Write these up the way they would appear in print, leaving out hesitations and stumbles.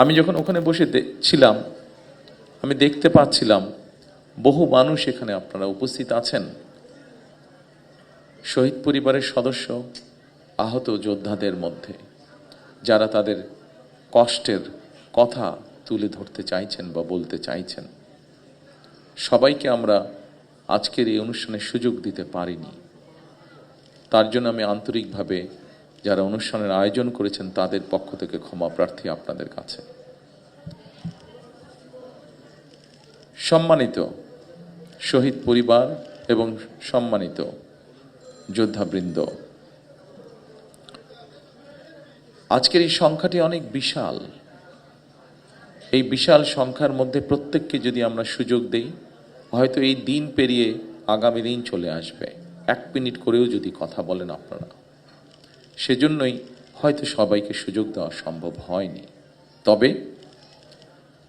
আমি যখন ওখানে বসে ছিলাম, আমি দেখতে পাচ্ছিলাম বহু মানুষ এখানে আপনারা উপস্থিত আছেন, শহীদ পরিবারের সদস্য, আহত যোদ্ধাদের মধ্যে যারা তাদের কষ্টের কথা তুলে ধরতে চাইছেন বা বলতে চাইছেন। সবাইকে আমরা আজকের এই অনুষ্ঠানের সুযোগ দিতে পারিনি। তার জন্য আমি আন্তরিকভাবে যারা অনুষ্ঠানের আয়োজন করেছেন তাদের পক্ষ থেকে ক্ষমা প্রার্থী আপনাদের কাছে। সম্মানিত শহীদ পরিবার এবং সম্মানিত যোদ্ধাবৃন্দ, আজকের এই সংখ্যাটি অনেক বিশাল। এই বিশাল সংখ্যার মধ্যে প্রত্যেককে যদি আমরা সুযোগ দেই, হয়তো এই দিন পেরিয়ে আগামী দিন চলে আসবে। 1 মিনিট করেও যদি কথা বলেন আপনারা, সেজন্যই হয়তো সবাইকে সুযোগ দেওয়া সম্ভব হয়নি। তবে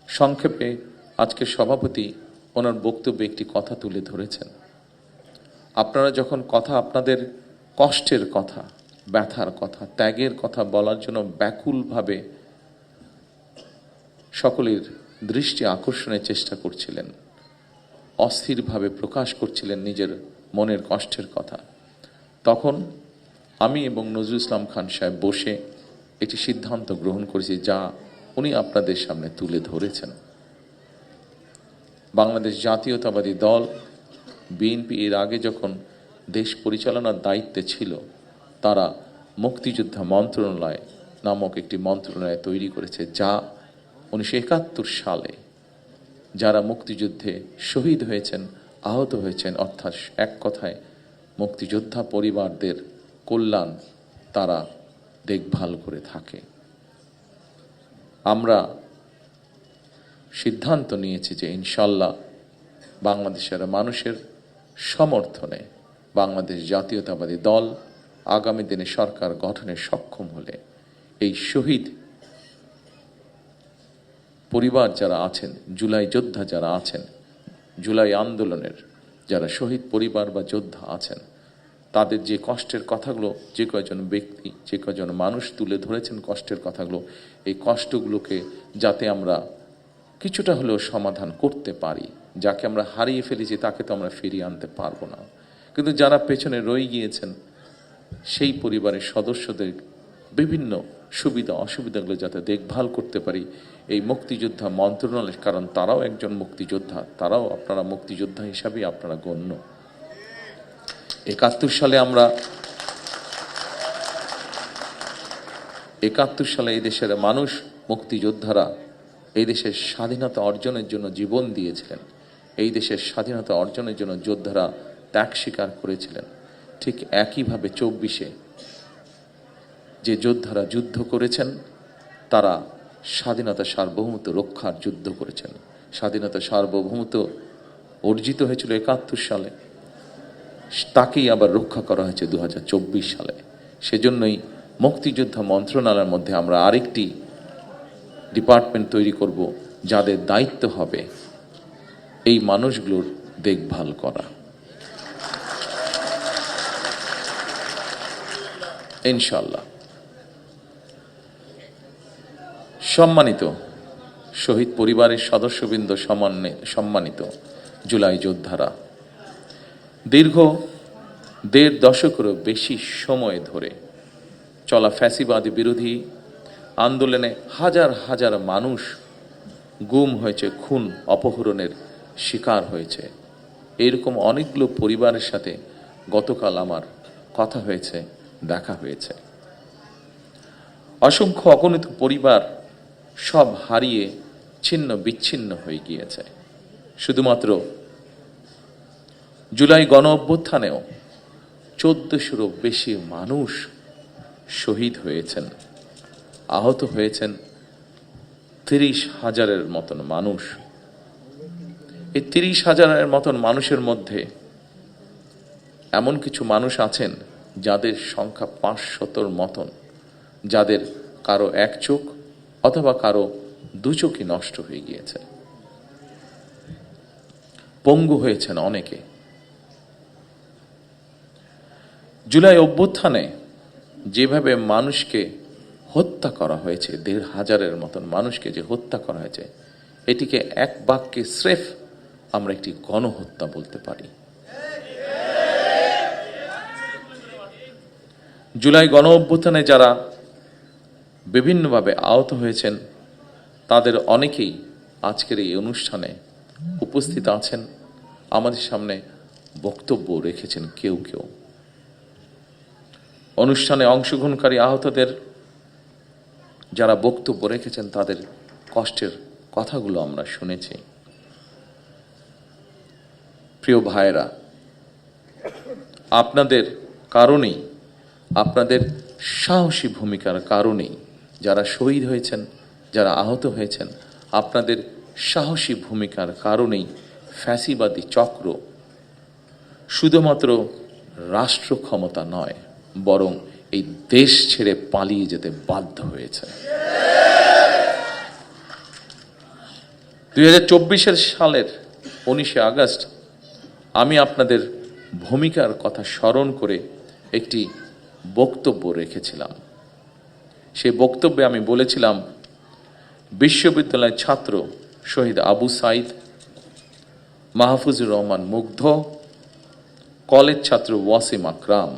সংক্ষেপে আজকের সভাপতি ওনার বক্তব্যে একটি কথা তুলে ধরেছেন। আপনারা যখন কথা, আপনাদের কষ্টের কথা, ব্যথার কথা, ত্যাগের কথা বলার জন্য ব্যাকুলভাবে সকলের দৃষ্টি আকর্ষণের চেষ্টা করছিলেন, অস্থিরভাবে প্রকাশ করছিলেন নিজের মনের কষ্টের কথা, তখন আমি এবং নজরুল ইসলাম খান সাহেব বসে একটি সিদ্ধান্ত গ্রহণ করেছি, যা উনি আপনাদের সামনে তুলে ধরেছেন। বাংলাদেশ জাতীয়তাবাদী দল বিএনপি এর আগে যখন দেশ পরিচালনার দায়িত্বে ছিল, তারা মুক্তিযোদ্ধা মন্ত্রণালয় নামক একটি মন্ত্রণালয় তৈরি করেছে, যা 1971 সালে যারা মুক্তিযুদ্ধে শহীদ হয়েছেন, আহত হয়েছেন, অর্থাৎ এক কথায় মুক্তিযোদ্ধা পরিবারদের কল্যাণ তারা দেখভাল করে থাকে। আমরা সিদ্ধান্ত নিয়েছি যে ইনশাল্লাহ বাংলাদেশের মানুষের সমর্থনে বাংলাদেশ জাতীয়তাবাদী দল আগামী দিনে সরকার গঠনে সক্ষম হলে এই শহীদ পরিবার যারা আছেন, জুলাই যোদ্ধা যারা আছেন, জুলাই আন্দোলনের যারা শহীদ পরিবার বা যোদ্ধা আছেন, তাদের যে কষ্টের কথাগুলো যে কয়জন ব্যক্তি, যে কয়জন মানুষ তুলে ধরেছেন কষ্টের কথাগুলো, এই কষ্টগুলোকে যাতে আমরা কিছুটা হলেও সমাধান করতে পারি। যাকে আমরা হারিয়ে ফেলেছি তাকে তো আমরা ফিরিয়ে আনতে পারবো না, কিন্তু যারা পেছনে রয়ে গিয়েছেন সেই পরিবারের সদস্যদের বিভিন্ন সুবিধা অসুবিধাগুলো যাতে দেখভাল করতে পারি, এই মুক্তিযোদ্ধা মন্ত্রণালয়, কারণ তারাও একজন মুক্তিযোদ্ধা, তারাও আপনারা মুক্তিযোদ্ধা হিসাবেই আপনারা গণ্য। 71 সালে এই দেশের মানুষ, মুক্তিযোদ্ধারা এই দেশের স্বাধীনতা অর্জনের জন্য জীবন দিয়েছিলেন। এই দেশের স্বাধীনতা অর্জনের জন্য যোদ্ধারা ত্যাগ স্বীকার করেছিলেন। ঠিক একইভাবে 24-এ যে যোদ্ধারা যুদ্ধ করেছেন, তারা স্বাধীনতা সার্বভৌমত্ব রক্ষার যুদ্ধ করেছেন। স্বাধীনতা সার্বভৌমত্ব অর্জিত হয়েছিল 71 সালে, তাকেই আবার রক্ষা করা হয়েছে 2024 সালে। সেজন্যই মুক্তিযোদ্ধা মন্ত্রণালয়ের মধ্যে আমরা আরেকটি ডিপার্টমেন্ট তৈরি করব, যাদের দায়িত্ব হবে এই মানুষগুলোর দেখভাল করা। ইনশাআল্লাহ। সম্মানিত শহীদ পরিবারের সদস্যবৃন্দ, সম্মানিত জুলাই যোদ্ধারা, দীর্ঘ 1.5 দশকেরও বেশি সময় ধরে চলা ফ্যাসিবাদী বিরোধী আন্দোলনে হাজার হাজার মানুষ গুম হয়েছে, খুন অপহরণের শিকার হয়েছে। এরকম অনেকগুলো পরিবারের সাথে গতকাল আমার কথা হয়েছে, দেখা হয়েছে। অসংখ্য অগণিত পরিবার সব হারিয়ে ছিন্ন বিচ্ছিন্ন হয়ে গিয়েছে। শুধুমাত্র জুলাই গণ অভ্যুত্থানেও 1400-রও বেশি মানুষ শহীদ হয়েছেন, আহত হয়েছেন 30,000-এর মতন মানুষ। এই 30,000-এর মতন মানুষের মধ্যে এমন কিছু মানুষ আছেন যাদের সংখ্যা 500-র মতন, যাদের কারো এক চোখ অথবা কারো 2 চোখই নষ্ট হয়ে গিয়েছে, পঙ্গু হয়েছেন অনেকে। জুলাই অভ্যুত্থানে যেভাবে মানুষকে হত্যা করা হয়েছে, ১৫০০-এর মতন মানুষকে যে হত্যা করা হয়েছে, এটিকে এক বাক্যে স্রেফ আমরা একটি গণহত্যা বলতে পারি। জুলাই গণ অভ্যুত্থানে যারা বিভিন্নভাবে আহত হয়েছেন, তাদের অনেকেই আজকের এই অনুষ্ঠানে উপস্থিত আছেন, আমাদের সামনে বক্তব্য রেখেছেন কেউ কেউ। অনুষ্ঠানে অংশগ্রহণকারী আহতদের যারা বক্তব্য রেখেছেন, তাদের কষ্টের কথাগুলো আমরা শুনেছি। প্রিয় ভাইরা, আপনাদের কারণেই, আপনাদের সাহসী ভূমিকার কারণেই যারা শহীদ হয়েছেন, যারা আহত হয়েছেন, আপনাদের সাহসী ভূমিকার কারণেই ফ্যাসিবাদী চক্র শুধুমাত্র রাষ্ট্র ক্ষমতা নয়, বরং এই দেশ ছেড়ে পালিয়ে যেতে বাধ্য হয়েছে। 2024 সালের 19 আগস্ট আমি আপনাদের ভূমিকার কথা স্মরণ করে একটি বক্তব্য রেখেছিলাম। সেই বক্তব্যে আমি বলেছিলাম, বিশ্ববিদ্যালয়ের ছাত্র শহীদ আবু সাইদ, মাহফুজুর রহমান মুগ্ধ, কলেজ ছাত্র ওয়াসিম আকরাম,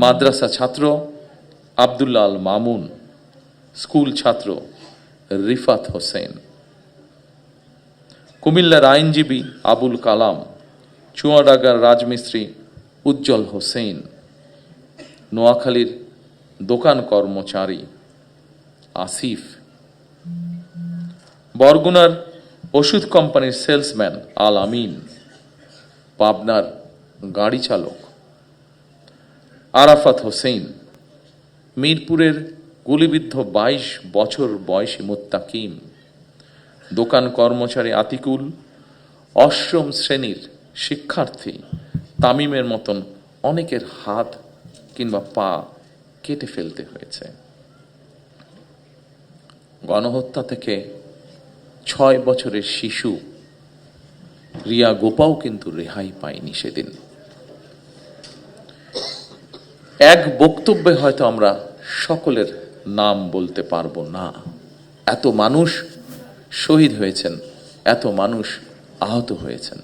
মাদ্রাসা ছাত্র আব্দুল্লাহ আল মামুন, স্কুল ছাত্র রিফাত হোসেন, কুমিল্লার আইনজীবী আবুল কালাম, চুয়াডাঙ্গার রাজমিস্ত্রি উজ্জ্বল হোসেন, নোয়াখালীর দোকান কর্মচারী আসিফ, বরগুনার ওষুধ কোম্পানির সেলসম্যান আল আমিন, পাবনার গাড়ি চালক আরাফাত হোসেন, মিরপুরের গুলিবিদ্ধ 22 বছর বয়সী মুত্তাকিম, দোকান কর্মচারী আতিকুল, অষ্টম শ্রেণীর শিক্ষার্থী তামিমের মতন অনেকের হাত কিংবা পা কেটে ফেলতে হয়েছে। গণহত্যা থেকে 6 বছরের শিশু রিয়া গোপাও কিন্তু রেহাই পায়নি সেদিন। এক বক্তব্যে হয়তো আমরা সকলের নাম বলতে পারবো না, এত মানুষ শহীদ হয়েছেন, এত মানুষ আহত হয়েছেন।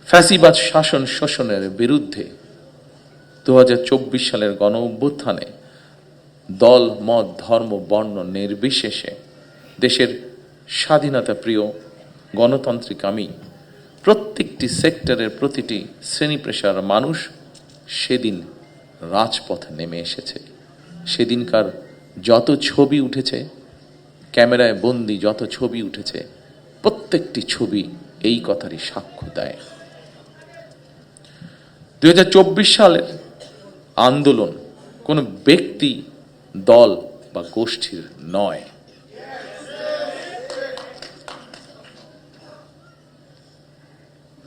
ফ্যাসিবাদ শাসন শোষণের বিরুদ্ধে 2024 সালের গণ অভ্যুত্থানে দল, মত, ধর্ম, বর্ণ নির্বিশেষে দেশের স্বাধীনতা প্রিয়, গণতান্ত্রিকামী প্রত্যেকটি সেক্টরের প্রতিটি শ্রেণী পেশার মানুষ সেদিন রাজপথে নেমে এসেছে। সেদিনকার যত ছবি উঠেছে, ক্যামেরায় বন্দি যত ছবি উঠেছে, প্রত্যেকটি ছবি এই কথারই সাক্ষ্য দেয়। 2024 সালের আন্দোলন কোনো ব্যক্তি, দল বা গোষ্ঠীর নয়।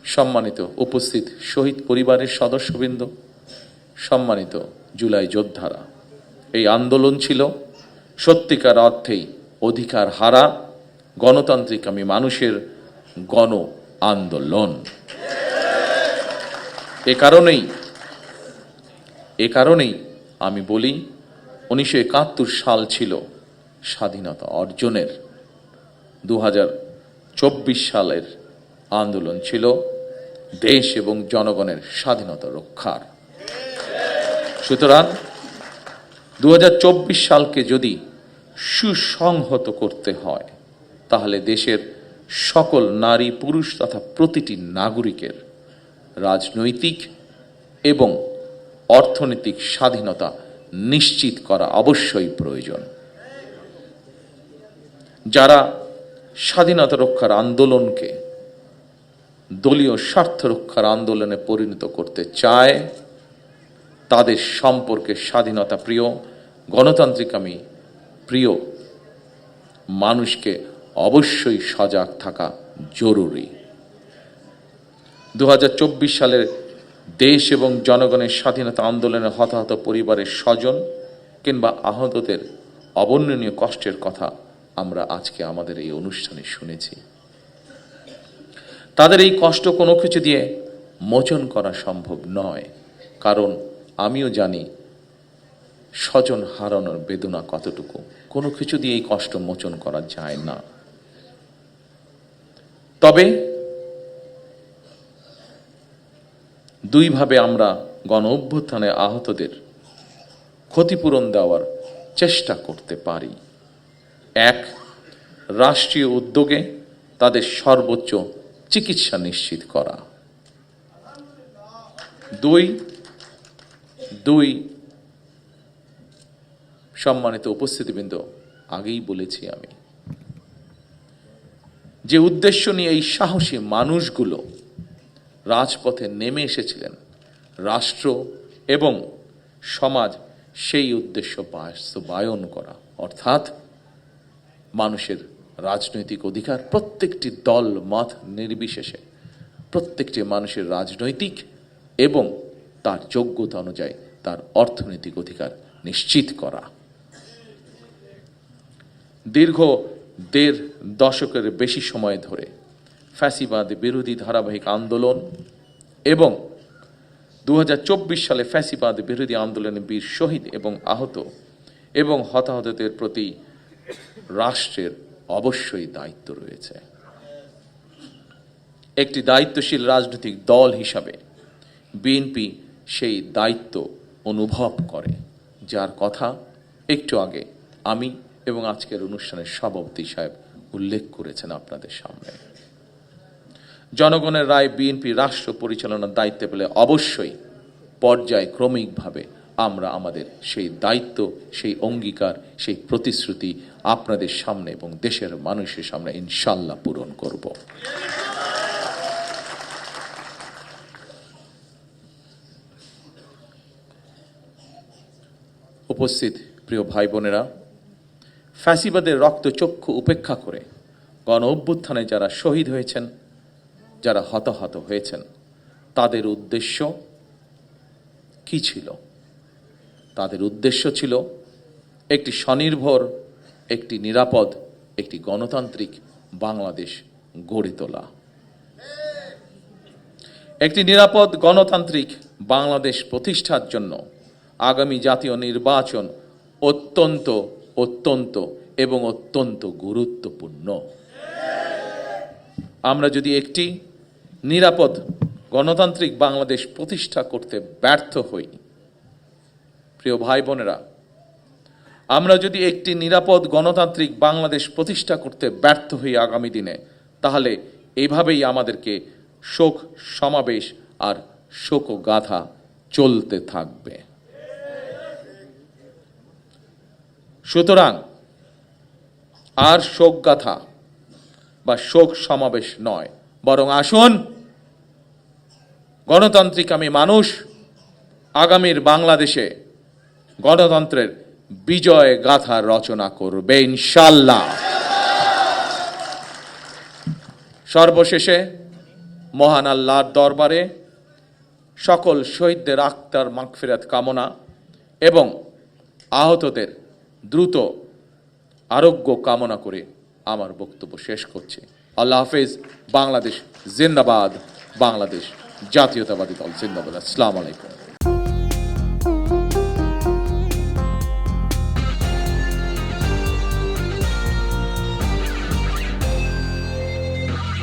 সম্মানিত উপস্থিত শহীদ পরিবারের সদস্যবৃন্দ, সম্মানিত জুলাই যোদ্ধারা, এই আন্দোলন ছিল সত্যিকার অর্থেই অধিকার হারা গণতান্ত্রিকামী মানুষের গণ আন্দোলন। এ কারণেই আমি বলি, 1971 সাল ছিল স্বাধীনতা অর্জনের, 2024 সালের আন্দোলন ছিল দেশ এবং জনগণের স্বাধীনতা রক্ষার। সুতরাং 2024 সালকে যদি সুসংহত করতে হয়, তাহলে দেশের সকল নারী, পুরুষ তথা প্রতিটি নাগরিকের রাজনৈতিক এবং অর্থনৈতিক স্বাধীনতা নিশ্চিত করা অবশ্যই প্রয়োজন। যারা স্বাধীনতা রক্ষার আন্দোলনকে দলীয় স্বার্থ রক্ষার আন্দোলনে পরিণত করতে চায়, তাদের সম্পর্কে স্বাধীনতা প্রিয়, গণতান্ত্রিকামী প্রিয় মানুষকে অবশ্যই সজাগ থাকা জরুরি। 2024 সালের দেশ এবং জনগণের স্বাধীনতা আন্দোলনে হতাহত পরিবারের স্বজন কিংবা আহতদের অবর্ণনীয় কষ্টের কথা আমরা আজকে আমাদের এই অনুষ্ঠানে শুনেছি। তাদের এই কষ্ট কোনো কিছু দিয়ে মোচন করা সম্ভব নয়, কারণ আমিও জানি স্বজন হারানোর বেদনা কতটুকু। কোনো কিছু দিয়ে এই কষ্ট মোচন করা যায় না। তবে দুইভাবে আমরা গণ অভ্যুত্থানে আহতদের ক্ষতিপূরণ দেওয়ার চেষ্টা করতে পারি। এক, রাষ্ট্রীয় উদ্যোগে তাদের সর্বোচ্চ চিকিৎসা নিশ্চিত করা। দুই, সম্মানিত উপস্থিতিবৃন্দ, আগেই বলেছি আমি, যে উদ্দেশ্য নিয়ে এই সাহসী মানুষগুলো রাজপথে নেমে এসেছিলেন, রাষ্ট্র এবং সমাজ সেই উদ্দেশ্য বাস্তবায়ন করা, অর্থাৎ মানুষের রাজনৈতিক অধিকার, প্রত্যেকটি দল মত নির্বিশেষে প্রত্যেকটি মানুষের রাজনৈতিক এবং তার যোগ্যতা অনুযায়ী তার অর্থনৈতিক অধিকার নিশ্চিত করা। দীর্ঘ ১.৫ দশকের বেশি সময় ধরে ফ্যাসিবাদ বিরোধী ধারাবাহিক আন্দোলন এবং ২০২৪ সালে ফ্যাসিবাদ বিরোধী আন্দোলনে বীর শহীদ এবং আহত এবং হতাহতদের প্রতি রাষ্ট্রের অবশ্যই দায়িত্ব রয়েছে। একটি দায়িত্বশীল রাজনৈতিক দল হিসাবে বিএনপি সেই দায়িত্ব অনুভব করে, যার কথা একটু আগে আমি এবং আজকের অনুষ্ঠানের সভাপতি সাহেব উল্লেখ করেছেন আপনাদের সামনে। জনগণের রায় বিএনপি রাষ্ট্র পরিচালনার দায়িত্বে পেলে অবশ্যই পর্যায়ক্রমিকভাবে আমরা আমাদের সেই দায়িত্ব, সেই অঙ্গীকার, সেই প্রতিশ্রুতি আপনাদের সামনে এবং দেশের মানুষের সামনে ইনশাল্লাহ পূরণ করব। উপস্থিত প্রিয় ভাই বোনেরা, ফ্যাসিবাদের রক্তচক্ষু উপেক্ষা করে গণ অভ্যুত্থানে যারা শহীদ হয়েছেন, যারা হতাহত হয়েছেন, তাদের উদ্দেশ্য কি ছিল? তাদের উদ্দেশ্য ছিল একটি স্বনির্ভর, একটি নিরাপদ, একটি গণতান্ত্রিক বাংলাদেশ গড়ে তোলা। একটি নিরাপদ গণতান্ত্রিক বাংলাদেশ প্রতিষ্ঠার জন্য আগামী জাতীয় নির্বাচন অত্যন্ত অত্যন্ত এবং অত্যন্ত গুরুত্বপূর্ণ। আমরা যদি একটি নিরাপদ গণতান্ত্রিক বাংলাদেশ প্রতিষ্ঠা করতে ব্যর্থ হই, প্রিয় ভাই বোনেরা, আমরা যদি একটি নিরাপদ গণতান্ত্রিক বাংলাদেশ প্রতিষ্ঠা করতে ব্যর্থ হই আগামী দিনে, তাহলে এইভাবেই আমাদেরকে শোক সমাবেশ আর শোকগাথা চলতে থাকবে। সুতরাং আর শোকগাথা বা শোক সমাবেশ নয়, বরং আসুন গণতান্ত্রিক আমি মানুষ আগামীর বাংলাদেশে গণতন্ত্রের বিজয় গাথা রচনা করবে ইনশাল্লাহ। সর্বশেষে মহান আল্লাহর দরবারে সকল শহীদদের আত্মার মাগফিরাত কামনা এবং আহতদের দ্রুত আরোগ্য কামনা করে আমার বক্তব্য শেষ করছি। আল্লাহ হাফেজ। বাংলাদেশ জিন্দাবাদ। বাংলাদেশ জাতীয়তাবাদী দল জিন্দাবাদ। আসসালামু আলাইকুম।